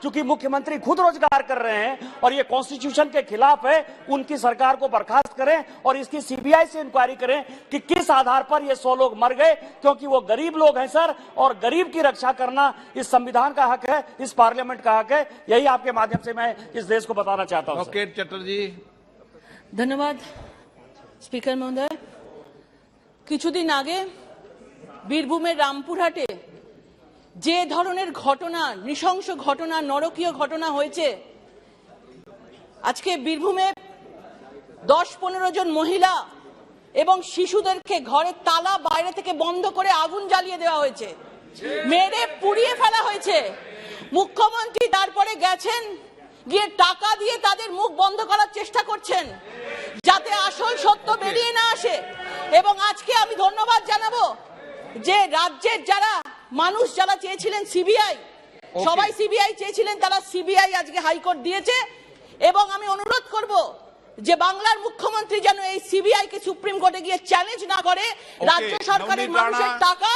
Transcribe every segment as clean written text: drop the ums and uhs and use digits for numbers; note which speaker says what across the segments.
Speaker 1: चूंकि मुख्यमंत्री खुद रोजगार कर रहे हैं और ये कॉन्स्टिट्यूशन के खिलाफ है, उनकी सरकार को बर्खास्त करें और इसकी सीबीआई से इंक्वायरी करें कि किस आधार पर ये 100 लोग मर गए, क्योंकि वो गरीब लोग हैं सर, और गरीब की रक्षा करना इस संविधान का हक है, इस पार्लियामेंट का हक है। यही आपके माध्यम से मैं इस देश को बताना चाहता हूं।
Speaker 2: चटर्जी,
Speaker 3: धन्यवाद स्पीकर महोदय। কিছুদিন আগে বীরভূমের রামপুরহাটে যে ধরনের ঘটনা, নৃশংস ঘটনা, নরকীয় ঘটনা হয়েছে, আজকে বীরভূমে 10-15 জন মহিলা এবং শিশুদেরকে ঘরে তালা বাইরে থেকে বন্ধ করে আগুন জ্বালিয়ে দেওয়া হয়েছে, মেরে পুড়িয়ে ফেলা হয়েছে। মুখ্যমন্ত্রী তারপরে গেছেন, গিয়ে টাকা দিয়ে তাদের মুখ বন্ধ করার চেষ্টা করছেন যাতে আসল সত্য বেরিয়ে না আসে। এবং আজকে আমি ধন্যবাদ জানাবো যে রাজ্যের যারা মানুষ যারা চেয়েছিলেন সিবিআই, সবাই সিবিআই চেয়েছিলেন, তারা সিবিআই আজকে হাইকোর্ট দিয়েছে। এবং আমি অনুরোধ করব যে বাংলার মুখ্যমন্ত্রী যেন এই সিবিআই কে সুপ্রিম কোর্টে গিয়ে চ্যালেঞ্জ না করে, রাজ্য সরকারের মানুষের টাকা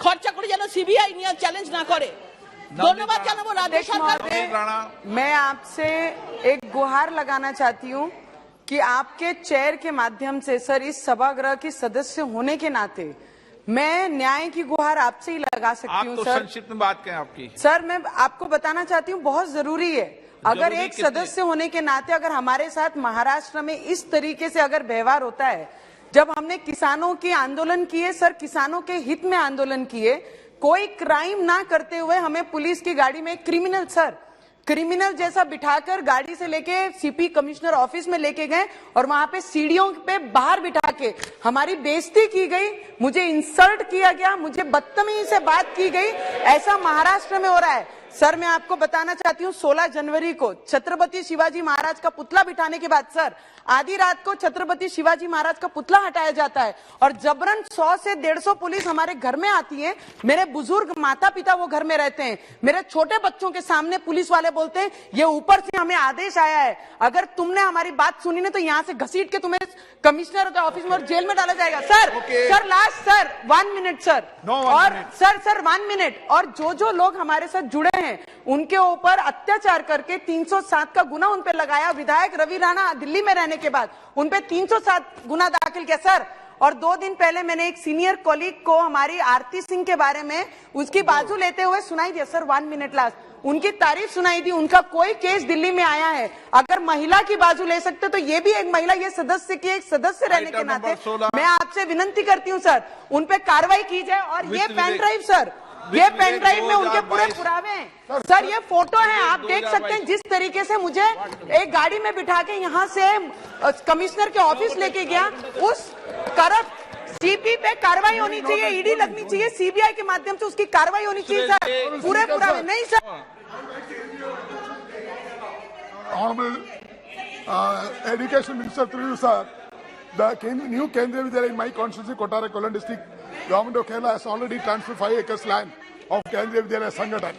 Speaker 3: খরচা করে যেন সিবিআই নিয়ে চ্যালেঞ্জ না করে। धन्यवाद জানাবো রাজ্য সরকার।
Speaker 4: मैं आपसे एक गुहार लगाना चाहती हूँ कि आपके चेयर के माध्यम से सर, इस सभागृह की सदस्य होने के नाते मैं न्याय की गुहार आपसे ही लगा सकती हूँ। सर
Speaker 2: संक्षिप्त में बात करें आपकी।
Speaker 4: सर मैं आपको बताना चाहती हूँ, बहुत जरूरी है, अगर एक सदस्य होने के नाते अगर हमारे साथ महाराष्ट्र में इस तरीके से अगर व्यवहार होता है, जब हमने किसानों के आंदोलन किए सर, किसानों के हित में आंदोलन किए, कोई क्राइम ना करते हुए हमें पुलिस की गाड़ी में क्रिमिनल सर, क्रिमिनल जैसा बिठाकर गाड़ी से लेके सीपी कमिश्नर ऑफिस में लेके गए और वहां पे सीढ़ियों पे बाहर बिठा के हमारी बेइज्जती की गई, मुझे इंसल्ट किया गया, मुझे बदतमीजी से बात की गई। ऐसा महाराष्ट्र में हो रहा है सर। मैं आपको बताना चाहती हूँ, 16 जनवरी को छत्रपति शिवाजी महाराज का पुतला बिठाने के बाद सर आधी रात को छत्रपति शिवाजी महाराज का पुतला हटाया जाता है और जबरन 100 से 150 पुलिस हमारे घर में आती है। मेरे बुजुर्ग माता पिता वो घर में रहते हैं, मेरे छोटे बच्चों के सामने पुलिस वाले बोलते हैं ये ऊपर से हमें आदेश आया है, अगर तुमने हमारी बात सुनी ना तो यहाँ से घसीट के तुम्हें कमिश्नर के ऑफिस में और जेल में डाला जाएगा। Sir sir last sir 1 minute sir, और सर 1 मिनट, और जो लोग हमारे साथ जुड़े हैं उनके ऊपर अत्याचार करके 307 का गुना उन पे लगाया। विधायक रवि राणा दिल्ली में रहने के बाद उन पे 307 गुना दाखिल किया सर। और 2 दिन पहले मैंने एक सीनियर कॉलीग को हमारी आरती सिंह के बारे में उसकी बाजू लेते हुए सुनाई दिया सर, 1 मिनट लास्ट, उनकी तारीफ सुनाई दी। उनका कोई केस दिल्ली में आया है, अगर महिला की बाजू ले सकते तो ये भी एक महिला, ये सदस्य की एक सदस्य रहने के नाते मैं आपसे विनंती करती हूँ सर, उन पे कार्रवाई की जाए। और ये पेन ड्राइव सर, ये पेन ड्राइव में उनके पूरे पुरावे हैं सर, ये फोटो है, आप देख सकते हैं जिस तरीके से मुझे एक गाड़ी में बिठा के यहाँ से कमिश्नर के ऑफिस लेके गया। उस करप्ट सीपी पे कार्रवाई होनी चाहिए, ईडी लगनी चाहिए, सीबीआई के माध्यम से उसकी कार्रवाई होनी चाहिए सर, पूरे पुरावे नहीं sir.
Speaker 5: Honorable Education Minister through you, sir, the new Kendriya Vidyalaya in my constituency, Kottara, Kollam district, Government of Kerala has already transferred 5 acres land of Kendriya Vidyalaya Sangathan.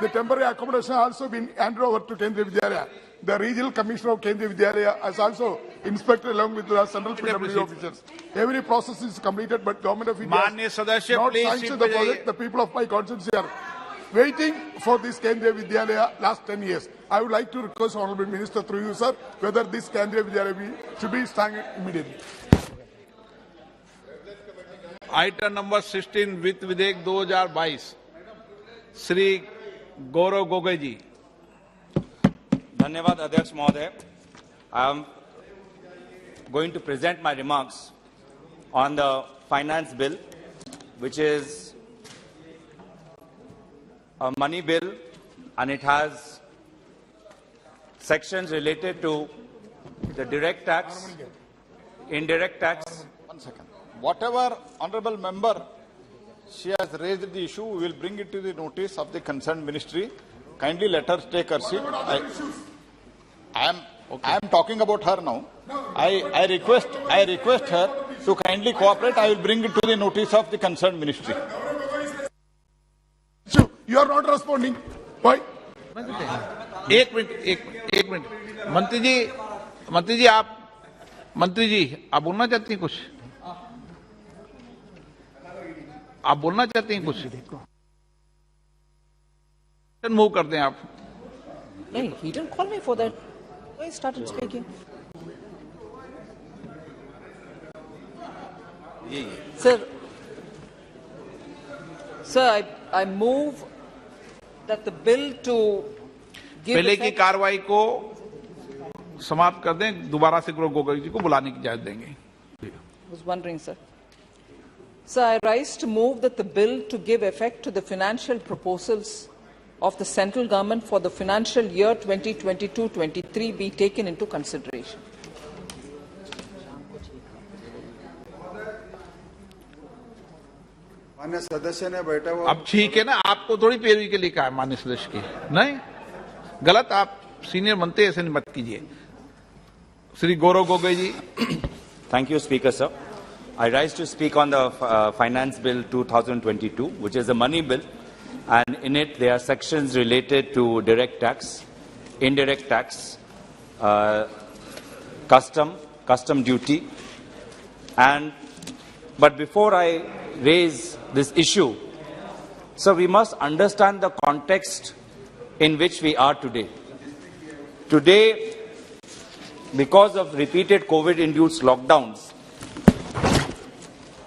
Speaker 5: The temporary accommodation has also been handed over to Kendriya Vidyalaya. The regional commissioner of Kendriya Vidyalaya has also inspected along with the central PWD officers. Every process is completed, but Government of India has not sanctioned the project. The people of my constituency are waiting for this Kendriya Vidyalaya last 10 years. I would like to request Honorable Minister through you, sir, whether this Kendriya Vidyalaya should be started immediately.
Speaker 2: Item number 16 वित्त विधेयक 2022, श्री गौरव गोगोई जी।
Speaker 6: धन्यवाद अध्यक्ष महोदय। I am going to present my remarks on the finance bill, which is a money bill, and it has sections related to the direct tax, indirect tax.
Speaker 7: One second. Whatever honorable member she has raised the issue, we will bring it to the notice of the concerned ministry. Kindly let her take her seat. I am talking about her now. I request her to kindly cooperate. I will bring it to the notice of the concerned ministry.
Speaker 5: You are not responding. Why?
Speaker 2: एक minute मंत्री जी आप बोलना चाहती हैं कुछ? आप बोलना चाहते हैं कुछ? मूव कर दें आप।
Speaker 3: Hey, he didn't call me for that. I started speaking. Sir, I move that the bill to give
Speaker 2: पहले की
Speaker 3: effect-
Speaker 2: कार्रवाई को समाप्त कर दें, दोबारा से गौरव गोगोई जी को बुलाने की इजाजत देंगे।
Speaker 3: I was wondering, sir. Sir, I rise to move that the bill to give effect to the financial proposals of the central government for the financial year 2022-23 be taken into consideration.
Speaker 8: मान्य सदस्य ने बैठा हुआ
Speaker 2: अब ठीक है ना, आपको थोड़ी पैरवी के लिए कहा है माननीय सदस्य की, नहीं गलत, आप सीनियर बनते ऐसे नहीं मत कीजिए। श्री गौरव गोगोई जी।
Speaker 6: Thank you, Speaker, sir. I rise to speak on the Finance Bill 2022, which is a money bill, and in it there are sections related to direct tax, indirect tax, custom duty, but before I raise this issue, so we must understand the context in which we are today. Today, because of repeated COVID-induced lockdowns,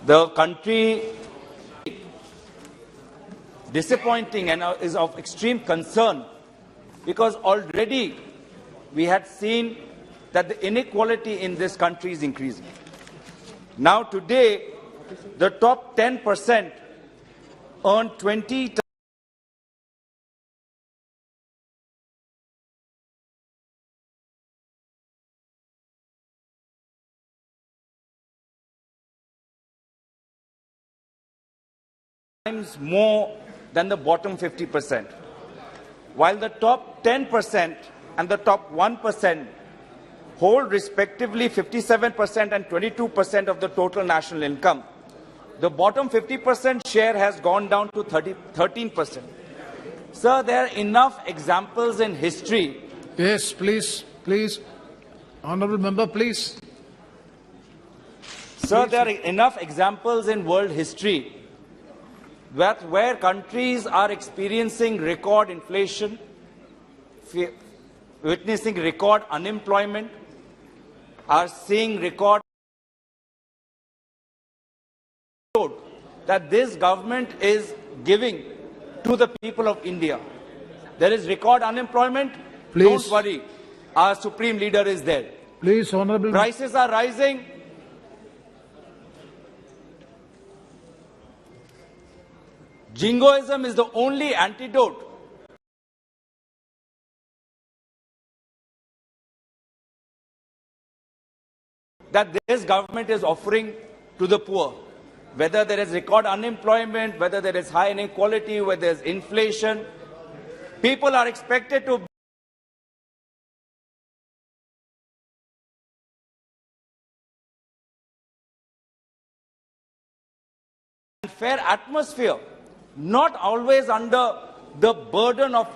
Speaker 6: the country disappointing and is of extreme concern, because already we had seen that the inequality in this country is increasing. Now today, the top 10% earn 20 times more than the bottom 50%, while the top 10% and the top 1% hold respectively 57% and 22% of the total national income. The bottom 50% share has gone down to 13%. Sir, there are enough examples in history.
Speaker 9: Yes, please. Honourable member, please.
Speaker 6: Sir, there are enough examples in world history where countries are experiencing record inflation, witnessing record unemployment, are seeing record that this government is giving to the people of India. There is record unemployment.
Speaker 9: Please.
Speaker 6: Don't worry. Our supreme leader is there.
Speaker 9: Please, Honourable.
Speaker 6: Prices are rising. Jingoism is the only antidote that this government is offering to the poor. Whether there is record unemployment, whether there is high inequality, whether there is inflation, people are expected to fair atmosphere, not always under the burden of